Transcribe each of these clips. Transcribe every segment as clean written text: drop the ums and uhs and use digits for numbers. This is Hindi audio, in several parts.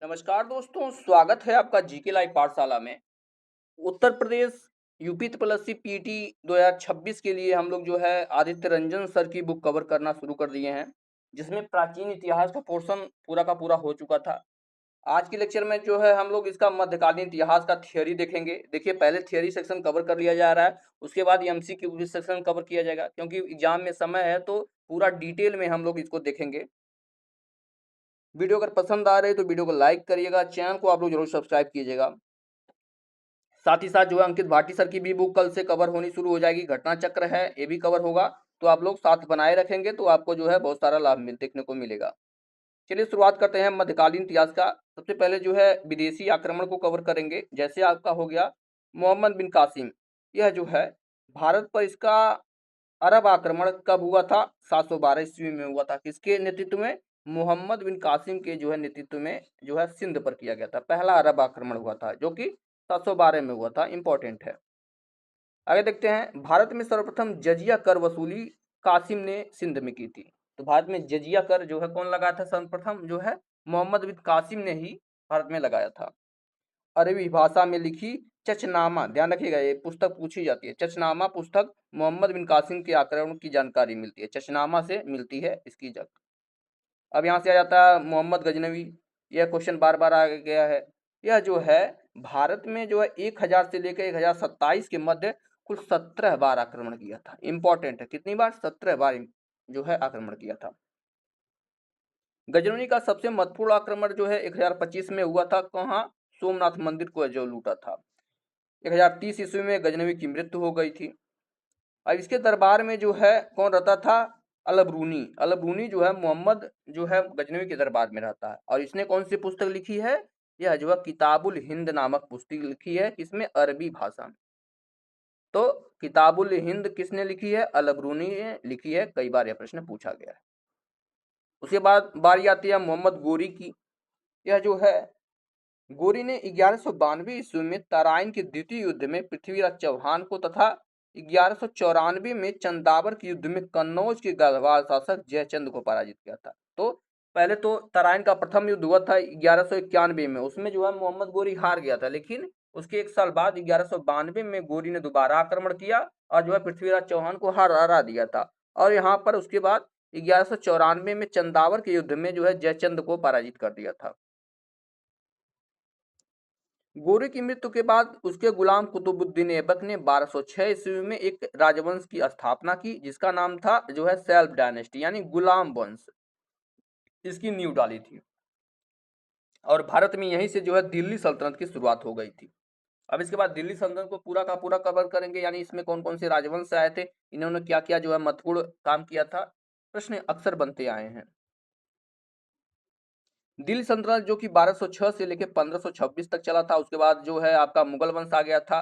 नमस्कार दोस्तों, स्वागत है आपका जीके लाइव पाठशाला में। Uttar Pradesh UP triple SC PT 2026 के लिए हम लोग जो है आदित्य रंजन सर की बुक कवर करना शुरू कर दिए हैं, जिसमें प्राचीन इतिहास का पोर्शन पूरा का पूरा हो चुका था। आज के लेक्चर में जो है हम लोग इसका मध्यकालीन इतिहास का थियरी देखेंगे। देखिए, पहले थियरी सेक्शन कवर कर लिया जा रहा है, उसके बाद एमसीक्यू सेक्शन कवर किया जाएगा, क्योंकि एग्जाम में समय है तो पूरा डिटेल में हम लोग इसको देखेंगे। वीडियो अगर पसंद आ रही है तो वीडियो को लाइक करिएगा, चैनल को आप लोग जरूर सब्सक्राइब कीजिएगा। साथ ही साथ जो है अंकित भाटी सर की भी बुक कल से कवर होनी शुरू हो जाएगी। घटना चक्र है, ये भी कवर होगा, तो आप लोग साथ बनाए रखेंगे तो आपको जो है बहुत सारा लाभ देखने को मिलेगा। चलिए शुरुआत करते हैं मध्यकालीन इतिहास का। सबसे पहले जो है विदेशी आक्रमण को कवर करेंगे। जैसे आपका हो गया मोहम्मद बिन कासिम, यह जो है भारत पर इसका अरब आक्रमण कब हुआ था? 712 ईस्वी में हुआ था। किसके नेतृत्व में? मोहम्मद बिन कासिम के जो है नेतृत्व में जो है सिंध पर किया गया था। पहला अरब आक्रमण हुआ था जो कि 712 में हुआ था। इंपॉर्टेंट है। आगे देखते हैं, भारत में सर्वप्रथम जजिया कर वसूली कासिम ने सिंध में की थी। तो भारत में जजिया कर जो है कौन लगाया था? सर्वप्रथम जो है मोहम्मद बिन कासिम ने ही भारत में लगाया था। अरबी भाषा में लिखी चचनामा, ध्यान रखिएगा ये पुस्तक पूछी जाती है। चचनामा पुस्तक मोहम्मद बिन कासिम के आक्रमण की जानकारी मिलती है, चचनामा से मिलती है इसकी जग। अब यहाँ से आ जाता है मोहम्मद गजनवी। यह क्वेश्चन बार बार आ गया है। यह जो है भारत में जो है 1000 से लेकर 1027 के मध्य कुल 17 बार आक्रमण किया था। इंपॉर्टेंट है, कितनी बार? 17 बार जो है आक्रमण किया था। गजनवी का सबसे महत्वपूर्ण आक्रमण जो है 1025 में हुआ था। कहाँ? सोमनाथ मंदिर को जो लूटा था। 1030 ईस्वी में गजनवी की मृत्यु हो गई थी। अब इसके दरबार में जो है कौन रहता था? अलबरूनी। अलबरूनी जो है मोहम्मद जो है गजनवी के दरबार में रहता है। और इसने कौन सी पुस्तक लिखी है? यह जो है किताबुल हिंद नामक पुस्तक लिखी है। किसमें? अरबी भाषा में। तो किताबुल हिंद किसने लिखी है? अलबरूनी ने लिखी है। कई बार यह प्रश्न पूछा गया है। उसके बाद बारी आती है मोहम्मद गोरी की। यह जो है गोरी ने 1192 ईस्वी में तराइन के द्वितीय युद्ध में पृथ्वीराज चौहान को तथा 1194 में चंदावर के युद्ध में कन्नौज के गढ़वाल शासक जयचंद को पराजित किया था। तो पहले तो तराइन का प्रथम युद्ध हुआ था 1191 में, उसमें जो है मोहम्मद गोरी हार गया था। लेकिन उसके एक साल बाद 1192 में गोरी ने दोबारा आक्रमण किया और जो है पृथ्वीराज चौहान को हरा दिया था। और यहाँ पर उसके बाद 1194 में चंदावर के युद्ध में जो है जयचंद को पराजित कर दिया था। गोरी की मृत्यु के बाद उसके गुलाम कुतुबुद्दीन ऐबक ने 1206 ईस्वी में एक राजवंश की स्थापना की, जिसका नाम था जो है सेल्फ डायनेस्टी, यानी गुलाम वंश। इसकी नींव डाली थी और भारत में यहीं से जो है दिल्ली सल्तनत की शुरुआत हो गई थी। अब इसके बाद दिल्ली सल्तनत को पूरा का पूरा कवर करेंगे, यानी इसमें कौन कौन से राजवंश आए थे, इन्होंने क्या क्या जो है महत्वपूर्ण काम किया था। प्रश्न अक्सर बनते आए हैं। दिल्ली सल्तनत जो कि 1206 से लेकर 1526 तक चला था। उसके बाद जो है आपका मुगल वंश आ गया था।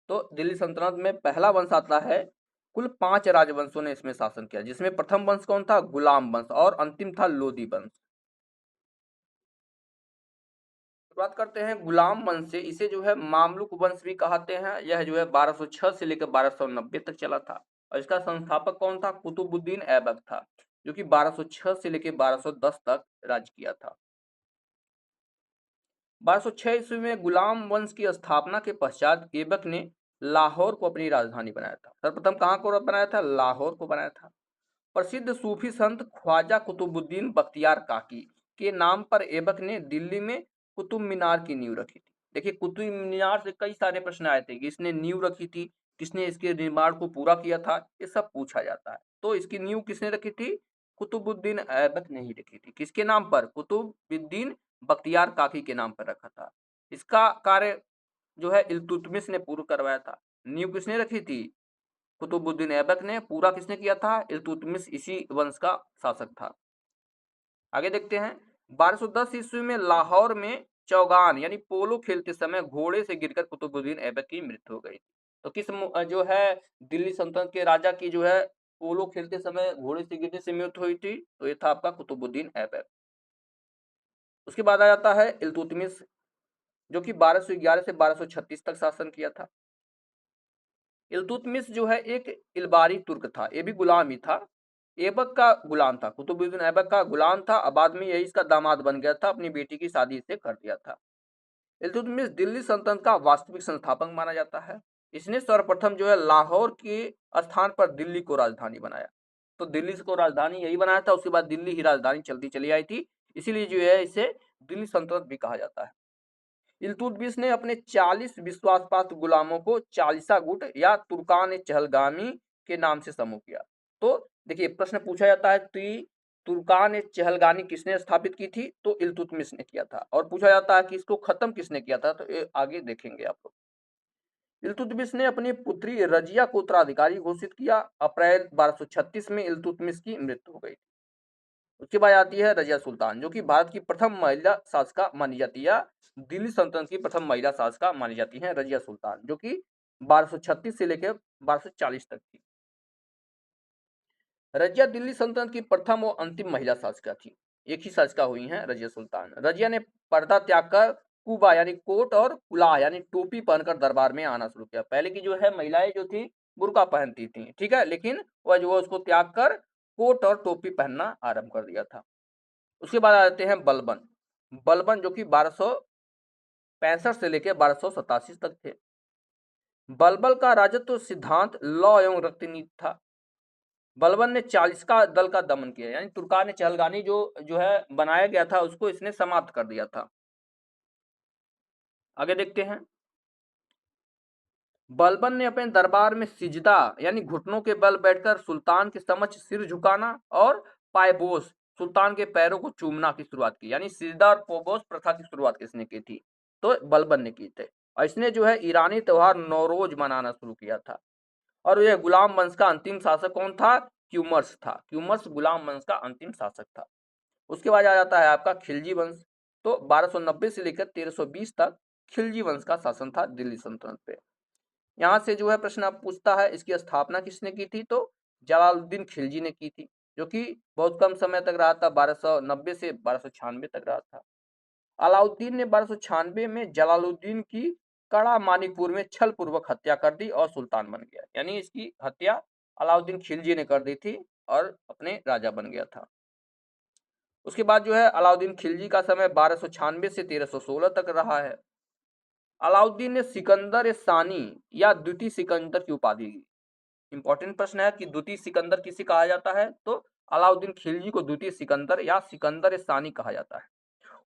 तो दिल्ली सल्तनत में पहला वंश आता है। कुल 5 राजवंशों ने इसमें शासन किया, जिसमें प्रथम वंश कौन था? गुलाम वंश, और अंतिम था लोधी वंश। शुरुआत करते हैं गुलाम वंश से। इसे जो है मामलुक वंश भी कहते हैं। यह जो है 1206 से लेकर 1290 तक चला था और इसका संस्थापक कौन था? कुतुबुद्दीन ऐबक था, जो कि 1206 से लेकर 1210 तक राज किया था। 1206 ईस्वी में गुलाम वंश की स्थापना के पश्चात ऐबक ने लाहौर को अपनी राजधानी बनाया था। सर्वप्रथम कहाँ को बनाया था? लाहौर को बनाया था। प्रसिद्ध सूफी संत ख्वाजा कुतुबुद्दीन बख्तियार काकी के नाम पर ऐबक ने दिल्ली में कुतुब मीनार की नींव रखी थी। देखिए, कुतुब मीनार से कई सारे प्रश्न आए थे कि इसने नींव रखी थी, किसने इसके निर्माण को पूरा किया था, ये सब पूछा जाता है। तो इसकी नींव किसने रखी थी? कुतुबुद्दीन ऐबक ने ही रखी थी। किसके नाम पर? कुतुबुद्दीन बख्तियार काकी के नाम पर रखा था। इसका कार्य जो है इल्तुतमिश ने पूर्ण करवाया था। नींव किसने रखी थी? कुतुबुद्दीन ऐबक ने। पूरा किसने किया था? इल्तुतमिश इसी वंश का शासक था। आगे देखते हैं, 1210 ईस्वी में लाहौर में चौगान यानी पोलो खेलते समय घोड़े से गिरकर कुतुबुद्दीन ऐबक की मृत्यु हो गई। तो किस जो है दिल्ली सल्तनत के राजा की जो है पोलो खेलते समय घोड़े से गिरने से मृत्यु हुई थी? तो ये था आपका कुतुबुद्दीन ऐबक। उसके बाद आ जाता है इल्तुतमिश, जो कि 1211 से 1236 तक शासन किया था। इल्तुतमिश जो है एक इलबारी तुर्क था, ये भी गुलाम ही था। ऐबक का गुलाम था, कुतुबुद्दीन ऐबक का गुलाम था, और बाद में यही इसका दामाद बन गया था, अपनी बेटी की शादी इससे कर दिया था। इल्तुतमिश दिल्ली सल्तनत का वास्तविक संस्थापक माना जाता है। इसने सर्वप्रथम जो है लाहौर के स्थान पर दिल्ली को राजधानी बनाया। तो दिल्ली को राजधानी यही बनाया था, उसके बाद दिल्ली ही राजधानी चलती चली आई थी, इसीलिए जो है इसे दिल्ली सल्तनत भी कहा जाता है। इल्तुतमिश ने अपने 40 विश्वासपात्र गुलामों को चालीसा गुट या तुर्कान चहलगामी के नाम से समूह किया। तो देखिए प्रश्न पूछा जाता है कि तुर्कान चहलगानी किसने स्थापित की थी, तो इल्तुतमिश ने किया था, और पूछा जाता है कि इसको खत्म किसने किया था, तो ये आगे देखेंगे आप लोग। इल्तुतमिश ने अपनी पुत्री रजिया को उत्तराधिकारी घोषित किया। अप्रैल 1236 में इल्तुतमिश की मृत्यु हो गई। उसके बाद आती है रजिया सुल्तान, जो कि भारत की प्रथम महिला शासका मानी जाती है, दिल्ली सल्तनत की प्रथम महिला शासका मानी जाती है रजिया सुल्तान, जो कि 1236 से लेकर 1240 तक थी। रजिया दिल्ली सल्तनत की प्रथम और अंतिम महिला शासका थी। एक ही शासका हुई हैं रजिया सुल्तान। रजिया ने पर्दा त्याग कर कुबा यानी कोट और कुलाह यानी टोपी पहनकर दरबार में आना शुरू किया। पहले की जो है महिलाएं जो थी बुर्का पहनती थी, ठीक है, लेकिन वह जो है उसको त्याग कर कोट और टोपी पहनना आरंभ कर दिया था। उसके बाद आ जाते हैं बलबन। बलबन जो कि 1265 से लेकर 1287 तक थे। बलबल का राजत्व सिद्धांत लौ एवं रक्तनीति था। बलबन ने चालीसका दल का दमन किया, यानी तुर्कान चहलगानी जो है बनाया गया था उसको इसने समाप्त कर दिया था। आगे देखते हैं। बलबन ने अपने दरबार में सिजदा यानी घुटनों के बल बैठकर सुल्तान के समक्ष सिर झुकाना और पायबोस सुल्तान के पैरों को चूमना की शुरुआत की, यानी सिजदा और पोबोस प्रथा की शुरुआत किसने की थी, तो बलबन ने की थे। और इसने जो है ईरानी त्योहार नौरोज मनाना शुरू किया था। और यह गुलाम वंश का अंतिम शासक कौन था, क्यूमर्स था। क्यूमर्स गुलाम वंश का अंतिम शासक था। उसके बाद आ जाता है आपका खिलजी वंश। तो 1290 से लेकर 1320 तक खिलजी वंश का शासन था दिल्ली सल्तनत पे। यहाँ से जो है प्रश्न आप पूछता है इसकी स्थापना किसने की थी, तो जलालुद्दीन खिलजी ने की थी, जो कि बहुत कम समय तक रहा था, 1290 से 1296 तक रहा था। अलाउद्दीन ने 1296 में जलालुद्दीन की कड़ा मानिकपुर में छल पूर्वक हत्या कर दी और सुल्तान बन गया, यानी इसकी हत्या अलाउद्दीन खिलजी ने कर दी थी और अपने राजा बन गया था। उसके बाद जो है अलाउद्दीन खिलजी का समय 1296 से 1316 तक रहा है। अलाउद्दीन ने सिकंदर सानी या द्वितीय सिकंदर की उपाधि दी। इंपॉर्टेंट प्रश्न है कि द्वितीय सिकंदर किसे कहा जाता है, तो अलाउद्दीन खिलजी को द्वितीय सिकंदर या सिकंदर सानी कहा जाता है।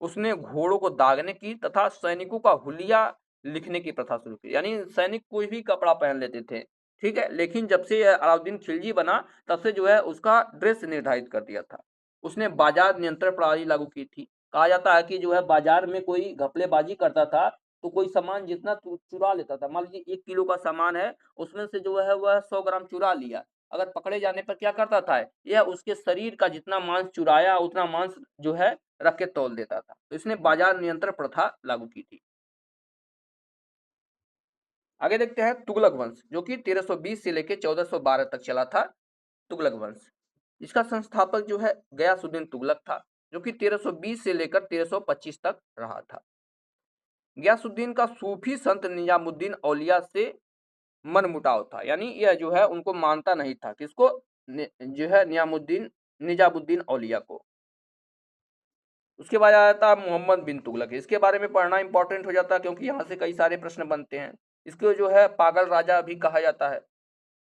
उसने घोड़ों को दागने की तथा सैनिकों का हुलिया लिखने की प्रथा शुरू की, यानी सैनिक कोई भी कपड़ा पहन लेते थे, ठीक है, लेकिन जब से अलाउद्दीन खिलजी बना तब से जो है उसका ड्रेस निर्धारित कर दिया था। उसने बाजार नियंत्रण प्रणाली लागू की थी। कहा जाता है कि जो है बाजार में कोई घपलेबाजी करता था तो कोई सामान जितना चुरा लेता था, मान लीजिए 1 किलो का सामान है, उसमें से जो है वह 100 ग्राम चुरा लिया, अगर पकड़े जाने पर क्या करता था, यह उसके शरीर का जितना मांस चुराया उतना मांस जो है रख के तौल देता था। तो इसने बाजार नियंत्रण प्रथा लागू की थी। आगे देखते हैं तुगलक वंश, जो कि 1320 से लेकर 1412 तक चला था। तुगलक वंश, इसका संस्थापक जो है गयासुद्दीन तुगलक था, जो कि 1320 से लेकर 1325 तक रहा था। गयासुद्दीन का सूफी संत निजामुद्दीन औलिया से मनमुटाव था, यानी यह जो है उनको मानता नहीं था, किसको, जो है निजामुद्दीन औलिया को। उसके बाद आ जाता है मोहम्मद बिन तुगलक। इसके बारे में पढ़ना इंपॉर्टेंट हो जाता है क्योंकि यहाँ से कई सारे प्रश्न बनते हैं। इसको जो है पागल राजा भी कहा जाता है।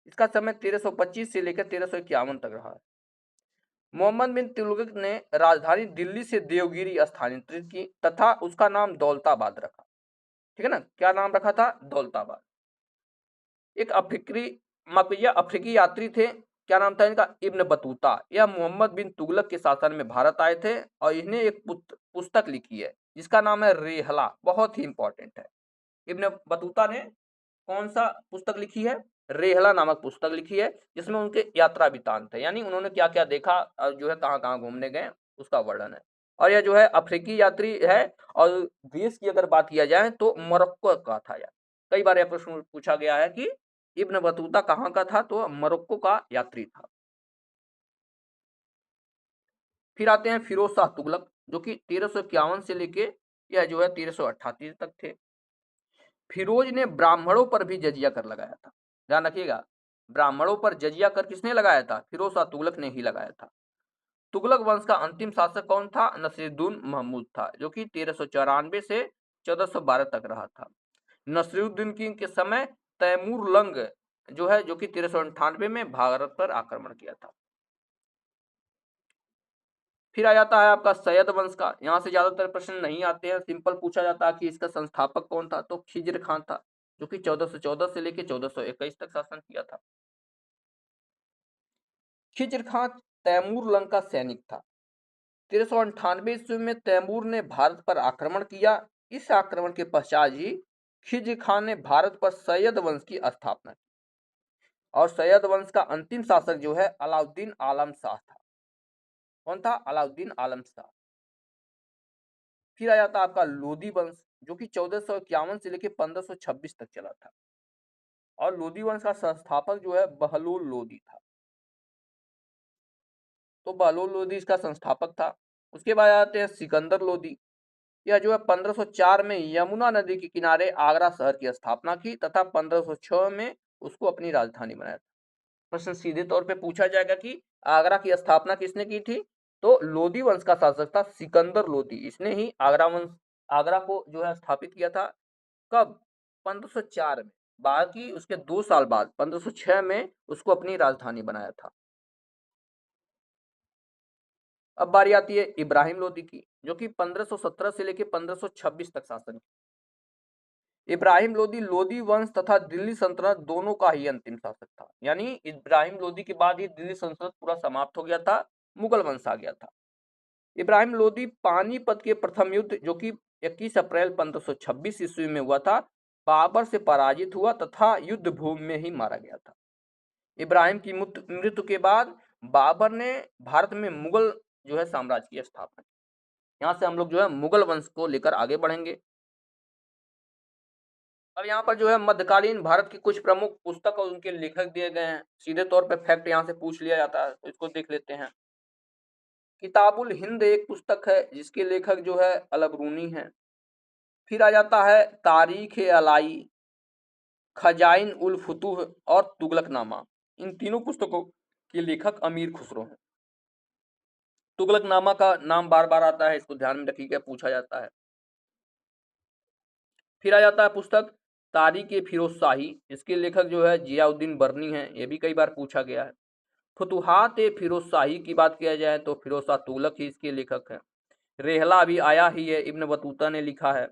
इसका समय 1325 से लेकर 1351 तक रहा है। मोहम्मद बिन तुगलक ने राजधानी दिल्ली से देवगिरी स्थानांतरित की तथा उसका नाम दौलताबाद रखा। ठीक है ना, क्या नाम रखा था, दौलताबाद। एक अफ्रीकी यात्री थे, क्या नाम था इनका, इब्न बतूता। यह मोहम्मद बिन तुगलक के शासन में भारत आए थे और इन्हें एक पुस्तक लिखी है जिसका नाम है रेहला, बहुत ही इंपॉर्टेंट है। इब्न बतूता ने कौन सा पुस्तक लिखी है, रेहला नामक पुस्तक लिखी है, जिसमें उनके यात्रा वृतांत है, यानी उन्होंने क्या क्या देखा और जो है कहाँ कहाँ घूमने गए उसका वर्णन है। और यह जो है अफ्रीकी यात्री है। और देश की अगर बात किया जाए तो मोरक्को का था यार। कई बार यह प्रश्न पूछा गया है कि इब्न बतूता कहाँ का था, तो मोरक्को का यात्री था। फिर आते हैं फिरोज शाह तुगलक, जो कि 1351 से लेके यह जो है 1388 तक थे। फिरोज ने ब्राह्मणों पर भी जजिया कर लगाया था, ध्यान रखिएगा। ब्राह्मणों पर जजिया कर किसने लगाया था? फिरोज शाह तुगलक ने ही लगाया था। तुगलक वंश का अंतिम शासक कौन था? नसीरुद्दीन महमूद था, जो कि 1394 से 1412 तक रहा था। नसीरुद्दीन के समय तैमूर लंग जो है, जो कि 1398 में भारत पर आक्रमण किया था। फिर आ जाता है आपका सैयद वंश का। यहाँ से ज्यादातर प्रश्न नहीं आते हैं, सिंपल पूछा जाता है कि इसका संस्थापक कौन था, तो खिज्र खान था, जो कि 1414 से लेकर 1421 तक शासन किया था। खिज्र खान तैमूर लंग का सैनिक था। 1398 ईस्वी में तैमूर ने भारत पर आक्रमण किया। इस आक्रमण के पश्चात ही खिज्र खान ने भारत पर सैयद वंश की स्थापना की, और सैयद वंश का अंतिम शासक जो है अलाउद्दीन आलम शाह था। कौन था? अलाउद्दीन आलम शाह। फिर आ जाता आपका लोदी वंश, जो कि 1451 से लेकर 1526 तक चला था, और लोदी वंश का संस्थापक जो है बहलोल लोदी था। तो बहलोल लोदी इसका संस्थापक था। उसके बाद आते हैं सिकंदर लोदी। यह जो है 1504 में यमुना नदी के किनारे आगरा शहर की स्थापना की तथा 1506 में उसको अपनी राजधानी बनाया। प्रश्न सीधे तौर पे पूछा जाएगा कि आगरा की स्थापना किसने की थी? तो लोदी वंश का शासक था सिकंदर लोदी। इसने ही आगरा को जो है स्थापित किया था। कब? 1504 में। बाकी उसके 2 साल बाद 1506 में उसको अपनी राजधानी बनाया था। अब बारी आती है इब्राहिम लोदी की, जो कि 1517 से लेकर 1526 तक शासन किया। इब्राहिम लोदी लोदी वंश तथा दिल्ली सल्तनत दोनों का ही अंतिम शासक था। यानी इब्राहिम लोदी के बाद ही दिल्ली सल्तनत पूरा समाप्त हो गया था, मुगल वंश आ गया था। इब्राहिम लोदी पानीपत के प्रथम युद्ध, जो कि 21 अप्रैल 1526 ईस्वी में हुआ था, बाबर से पराजित हुआ तथा युद्ध भूमि में ही मारा गया था। इब्राहिम की मृत्यु के बाद बाबर ने भारत में मुगल जो है साम्राज्य की स्थापना की। यहाँ से हम लोग जो है मुगल वंश को लेकर आगे बढ़ेंगे। अब यहाँ पर जो है मध्यकालीन भारत की कुछ प्रमुख पुस्तक और उनके लेखक दिए गए हैं। सीधे तौर पे फैक्ट यहाँ से पूछ लिया जाता है, तो इसको देख लेते हैं। किताबुल हिंद एक पुस्तक है, जिसके लेखक जो है अलबरूनी है। फिर आ जाता है तारीख अलाई, खजाइन उल फुतूह और तुगलकनामा। इन तीनों पुस्तकों के लेखक अमीर खुसरो हैं। तुगलकनामा का नाम बार बार आता है, इसको ध्यान में रखिएगा, पूछा जाता है। फिर आ जाता है पुस्तक तारीख फिरोज शाही। इसके लेखक जो है जियाउद्दीन बर्नी है, ये भी कई बार पूछा गया है। फुतुहात फिरोज शाही की बात किया जाए तो फिरोज शाह तुगलक ही इसके लेखक हैं। रेहला अभी आया ही है, इब्न बतूता ने लिखा है।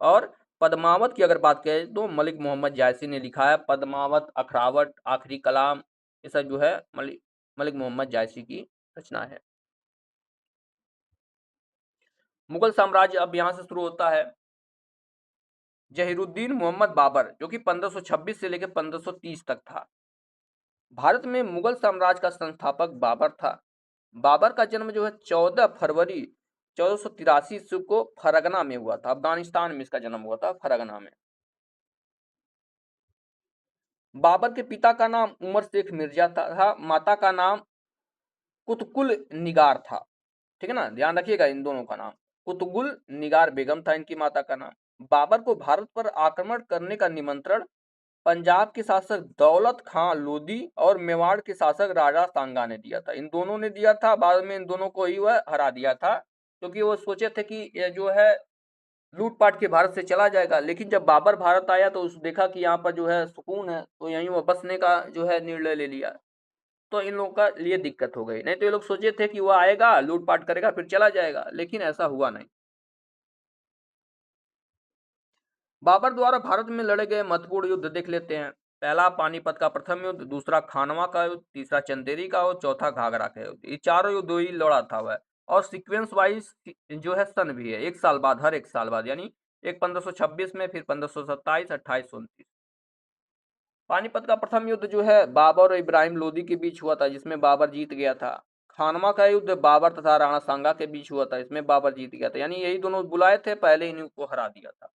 और पद्मावत की अगर बात करें तो मलिक मोहम्मद जायसी ने लिखा है। पद्मावत, अखरावट, आखिरी कलाम, ये सब जो है मलिक मोहम्मद जायसी की रचना है। मुगल साम्राज्य अब यहाँ से शुरू होता है। जहीरुद्दीन मोहम्मद बाबर, जो कि 1526 से लेकर 1530 तक था। भारत में मुगल साम्राज्य का संस्थापक बाबर था। बाबर का जन्म जो है 14 फरवरी 1483 ईस्वी को फरगना में हुआ था। अफगानिस्तान में इसका जन्म हुआ था, फरगना में। बाबर के पिता का नाम उमर शेख मिर्जा था। माता का नाम कुतुकुल निगार था। ठीक है ना, ध्यान रखिएगा इन दोनों का नाम। कुतुगुल निगार बेगम था इनकी माता का नाम। बाबर को भारत पर आक्रमण करने का निमंत्रण पंजाब के शासक दौलत खां लोदी और मेवाड़ के शासक राजा सांगा ने दिया था। इन दोनों ने दिया था, बाद में इन दोनों को ही वह हरा दिया था, क्योंकि वो सोचे थे कि ये जो है लूटपाट के भारत से चला जाएगा। लेकिन जब बाबर भारत आया तो उस देखा कि यहाँ पर जो है सुकून है, तो यहीं वो बसने का जो है निर्णय ले लिया। तो इन लोगों का लिए दिक्कत हो गई। नहीं तो ये लोग सोचे थे कि वो आएगा, लूटपाट करेगा, फिर चला जाएगा, लेकिन ऐसा हुआ नहीं। बाबर द्वारा भारत में लड़े गए महत्वपूर्ण युद्ध देख लेते हैं। पहला पानीपत का प्रथम युद्ध, दूसरा खानवा का युद्ध, तीसरा चंदेरी का युद्ध, चौथा घाघरा का युद्ध। ये चारों युद्ध ही लड़ा था वह, और सीक्वेंस वाइज जो है सन भी है, एक साल बाद, हर एक साल बाद, यानी एक 1526 में, फिर 1527, 28, 29। पानीपत का प्रथम युद्ध जो है बाबर और इब्राहिम लोदी के बीच हुआ था, जिसमें बाबर जीत गया था। खानवा का युद्ध बाबर तथा राणा सांगा के बीच हुआ था, इसमें बाबर जीत गया था। यानी यही दोनों बुलाए थे, पहले इन्हीं को हरा दिया था।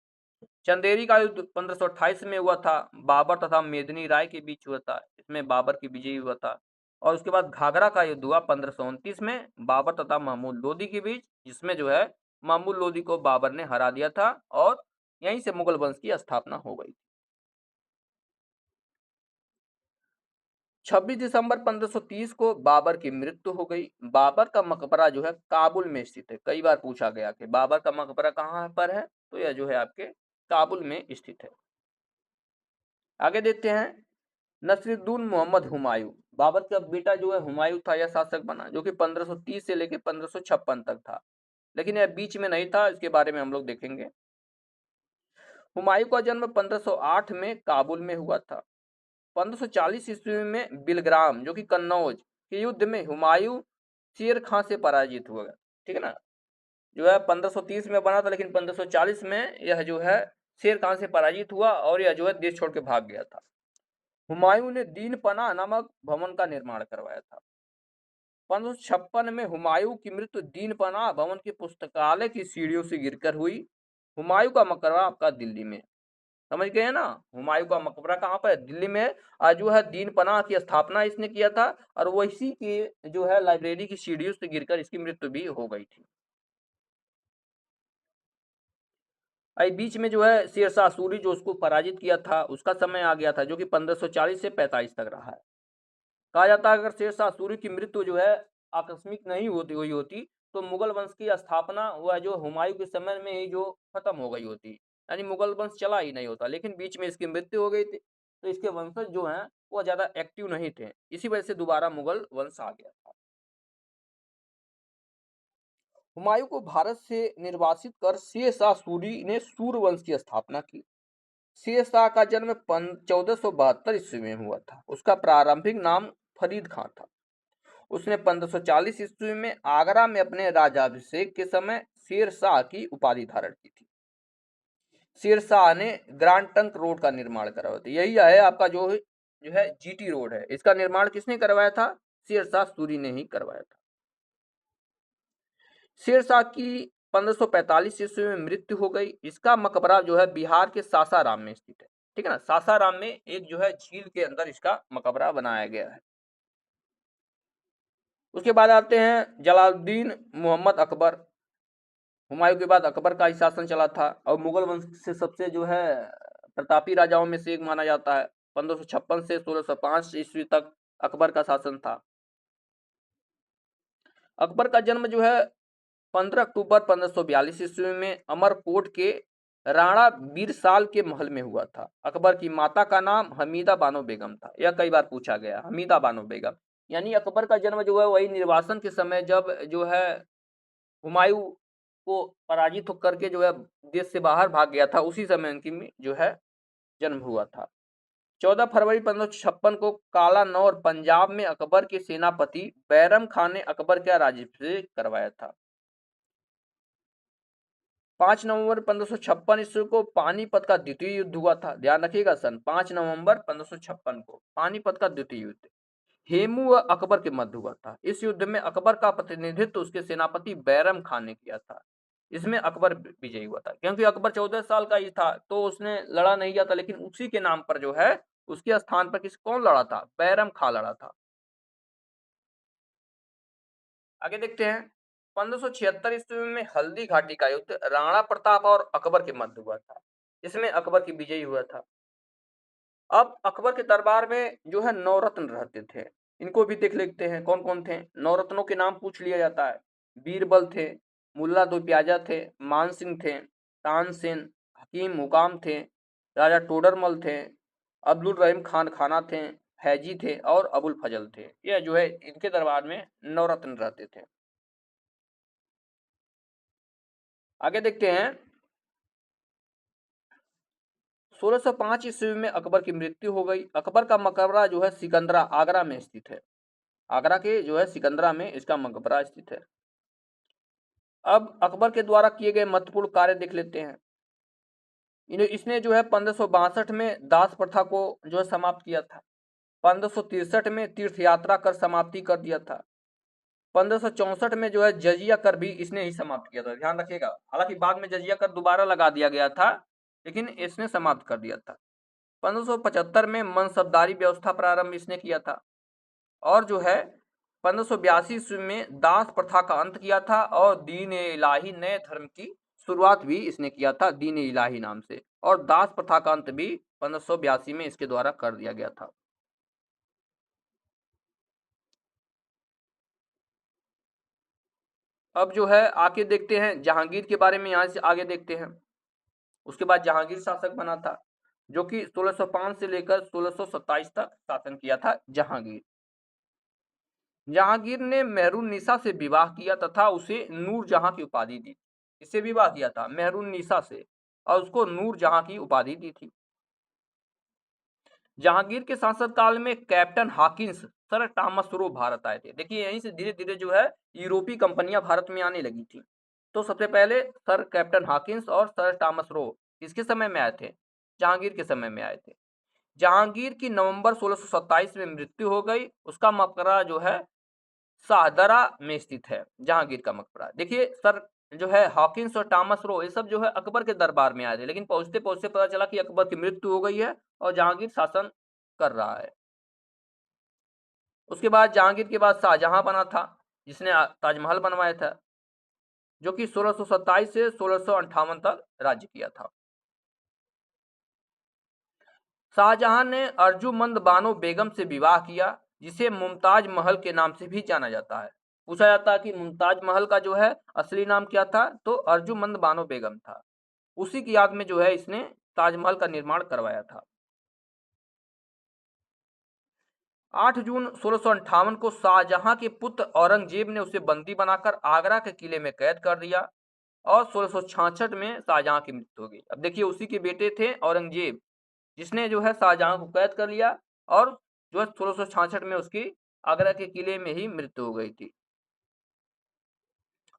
चंदेरी का युद्ध 1528 में हुआ था, बाबर तथा मेदिनी राय के बीच हुआ था, इसमें बाबर की विजयी हुआ था। और उसके बाद घाघरा का युद्ध हुआ 1529 में, बाबर तथा महमूद लोदी के बीच, जिसमें जो है महमूद लोदी को बाबर ने हरा दिया था, और यहीं से मुगल वंश की स्थापना हो गई। 26 दिसंबर 1530 को बाबर की मृत्यु हो गई। बाबर का मकबरा जो है काबुल में स्थित है। कई बार पूछा गया कि बाबर का मकबरा कहाँ पर है, तो यह जो है आपके काबुल में स्थित है। आगे देखते हैं नसीरुद्दीन मोहम्मद हुमायूं। बाबर का बेटा जो है हुमायूं था, यह शासक बना जो कि 1530 से लेकर 1556 तक था, लेकिन यह बीच में नहीं था, इसके बारे में हम लोग देखेंगे। हुमायूं का जन्म 1508 में काबुल में हुआ था। 1540 ईस्वी में बिलग्राम जो कि कन्नौज के युद्ध में हुमायूं शेर खां से पराजित हुआ। ठीक है ना, जो है 1530 में बना था, लेकिन 1540 में यह जो है शेर खां से पराजित हुआ और यह जो है देश छोड़ के भाग गया था। हुमायूं ने दीन पनाह नामक भवन का निर्माण करवाया था। 1556 में हुमायूं की मृत्यु दीन पनाह भवन की पुस्तकालय की सीढ़ियों से गिरकर हुई। हुमायूं का मकबरा आपका दिल्ली में, समझ गए हैं ना। हुमायूं का मकबरा कहाँ पर है, दिल्ली में। आज जो है दीन पनाह की स्थापना इसने किया था और वैसी की जो है लाइब्रेरी की सीढ़ियों से गिरकर इसकी मृत्यु भी हो गई थी। बीच में जो है शेरशाह सूरी जो उसको पराजित किया था, उसका समय आ गया था जो कि 1540 से 45 तक रहा है। कहा जाता है अगर शेरशाह सूरी की मृत्यु जो है आकस्मिक नहीं हुई होती तो मुगल वंश की स्थापना वह जो हुमायूं के समय में ही जो खत्म हो गई होती, यानी मुगल वंश चला ही नहीं होता। लेकिन बीच में इसकी मृत्यु हो गई थी, तो इसके वंशज जो हैं वो ज्यादा एक्टिव नहीं थे, इसी वजह से दोबारा मुगल वंश आ गया था। हुमायूं को भारत से निर्वासित कर शेरशाह सूरी ने सूर्यवंश की स्थापना की। शेरशाह का जन्म 1472 ईस्वी में हुआ था। उसका प्रारंभिक नाम फरीद खां था। उसने 1540 ईस्वी में आगरा में अपने राज्याभिषेक के समय शेरशाह की उपाधि धारण की थी। शेरशाह ने ग्रांड ट्रंक रोड का निर्माण करवाया था। यही है आपका जो है जीटी रोड है, इसका निर्माण किसने करवाया था, शेरशाह सूरी ने ही करवाया था। शेरशाह की 1545 ईस्वी में मृत्यु हो गई। इसका मकबरा जो है बिहार के सासाराम में स्थित है। ठीक है ना, सासाराम में एक जो है झील के अंदर इसका मकबरा बनाया गया है। उसके बाद आते हैं जलालुद्दीन मोहम्मद अकबर। हुमायूं के बाद अकबर का ही शासन चला था और मुगल वंश से सबसे जो है प्रतापी राजाओं में से एक माना जाता है। 1556 से 1605 ईस्वी तक अकबर का शासन था। अकबर का जन्म जो है 15 अक्टूबर 1542 ईस्वी में अमरकोट के राणा बीरसाल के महल में हुआ था। अकबर की माता का नाम हमीदा बानो बेगम था। यह कई बार पूछा गया, हमीदा बानो बेगम। यानी अकबर का जन्म जो है वही निर्वासन के समय जब जो है हुमायूं को पराजित करके जो है देश से बाहर भाग गया था, उसी समय इनकी जो है जन्म हुआ था। 14 फरवरी 1556 को काला नौर पंजाब में अकबर के सेनापति बैरम खान ने अकबर का राज्याभिषेक करवाया था। 5 नवंबर 1556 ईस्वी को पानीपत का द्वितीय युद्ध हुआ था। ध्यान रखिएगा, सन 5 नवंबर 1556 को पानीपत का द्वितीय युद्ध हेमू व अकबर के मध्य हुआ था। इस युद्ध में अकबर का प्रतिनिधित्व उसके सेनापति बैरम खान ने किया था। इसमें अकबर विजयी हुआ था, क्योंकि अकबर 14 साल का ही था तो उसने लड़ा नहीं किया था, लेकिन उसी के नाम पर जो है उसके स्थान पर कौन लड़ा था, बैरम खान लड़ा था। आगे देखते हैं 1576 ईस्वी में हल्दी घाटी का युद्ध राणा प्रताप और अकबर के मध्य हुआ था। इसमें अकबर की विजयी हुआ था। अब अकबर के दरबार में जो है 9 रत्न रहते थे। इनको भी देख लेते हैं कौन कौन थे। 9 रत्नों के नाम पूछ लिया जाता है। बीरबल थे, मुल्ला दो प्याजा थे, मान सिंह थे, तानसेन, हकीम मुकाम थे, राजा टोडरमल थे, अब्दुल रहीम खान खाना थे, फैजी थे और अबुल फजल थे। यह जो है इनके दरबार में 9 रत्न रहते थे। आगे देखते हैं 1605 ईस्वी में अकबर की मृत्यु हो गई। अकबर का मकबरा जो है सिकंदरा आगरा में स्थित है। आगरा के जो है सिकंदरा में इसका मकबरा स्थित है। अब अकबर के द्वारा किए गए महत्वपूर्ण कार्य देख लेते हैं। इसने जो है 1562 में दास प्रथा को जो है समाप्त किया था। 1563 में तीर्थ यात्रा कर समाप्ति कर दिया था। 1564 में जो है जजिया कर भी इसने ही समाप्त किया था। ध्यान रखिएगा, हालांकि बाद में जजिया कर दोबारा लगा दिया गया था, लेकिन इसने समाप्त कर दिया था। 1575 में मनसबदारी व्यवस्था प्रारंभ इसने किया था और जो है 1582 ईस्वी में दास प्रथा का अंत किया था और दीन इलाही नए धर्म की शुरुआत भी इसने किया था दीन इलाही नाम से, और दास प्रथा का अंत भी 1582 में इसके द्वारा कर दिया गया था। अब जो है आगे देखते हैं जहांगीर के बारे में, यहाँ से आगे देखते हैं। उसके बाद जहांगीर शासक बना था, जो कि 1605 से लेकर 1627 तक शासन किया था जहांगीर। जहांगीर ने मेहरुन्निसा से विवाह किया तथा उसे नूरजहां की उपाधि दी। इससे विवाह किया था मेहरुन्निसा से और उसको नूरजहां की उपाधि दी थी। जहांगीर के शासक काल में captain Hawkins, sir Thomas Roe Bharat आए थे। देखिए यहीं से धीरे धीरे जो है यूरोपीय कंपनियां भारत में आने लगी थी। तो सबसे पहले सर कैप्टन हॉकिंस और सर टॉमस रो किसके समय में आए थे? जहांगीर के समय में आए थे। जहांगीर की नवंबर 1627 में मृत्यु हो गई। उसका मकबरा जो है शाहदरा में स्थित है, जहांगीर का मकबरा। देखिए सर जो है हॉकिंस और टॉमस रो, ये सब जो है अकबर के दरबार में आए थे, लेकिन पहुंचते पहुंचते पता चला कि अकबर की मृत्यु हो गई है और जहांगीर शासन कर रहा है। उसके बाद जहांगीर के बाद शाहजहां बना था, जिसने ताजमहल बनवाया था, जो कि 1627 से 1658 तक राज्य किया था। शाहजहां ने अर्जुमंद बानो बेगम से विवाह किया, जिसे मुमताज महल के नाम से भी जाना जाता है। पूछा जाता है कि मुमताज महल का जो है असली नाम क्या था, तो अर्जुमंद बानो बेगम था। उसी की याद में जो है इसने ताजमहल का निर्माण करवाया था। 8 जून 1658 को शाहजहां के पुत्र औरंगजेब ने उसे बंदी बनाकर आगरा के किले में कैद कर दिया और 1666 में शाहजहां की मृत्यु हो गई। अब देखिए उसी के बेटे थे औरंगजेब, जिसने जो है शाहजहां को कैद कर लिया और जो है 1666 में उसकी आगरा के किले में ही मृत्यु हो गई थी।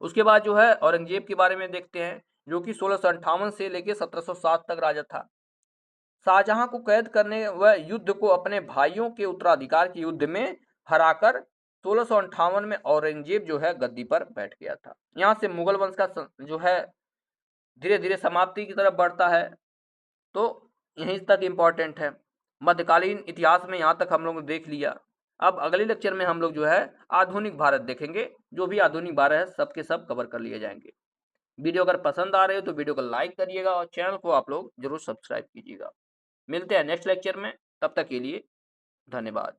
उसके बाद जो है औरंगजेब के बारे में देखते हैं, जो कि 1658 से लेकर 1707 तक राजा था। शाहजहां को कैद करने व युद्ध को अपने भाइयों के उत्तराधिकार के युद्ध में हराकर 1658 में औरंगजेब जो है गद्दी पर बैठ गया था। यहाँ से मुगल वंश का जो है धीरे धीरे समाप्ति की तरफ बढ़ता है। तो यहीं तक इम्पोर्टेंट है। मध्यकालीन इतिहास में यहाँ तक हम लोग ने देख लिया। अब अगले लेक्चर में हम लोग जो है आधुनिक भारत देखेंगे। जो भी आधुनिक भारत है सबके सब कवर कर लिए जाएंगे। वीडियो अगर पसंद आ रहे हो तो वीडियो को लाइक करिएगा और चैनल को आप लोग जरूर सब्सक्राइब कीजिएगा। मिलते हैं नेक्स्ट लेक्चर में, तब तक के लिए धन्यवाद।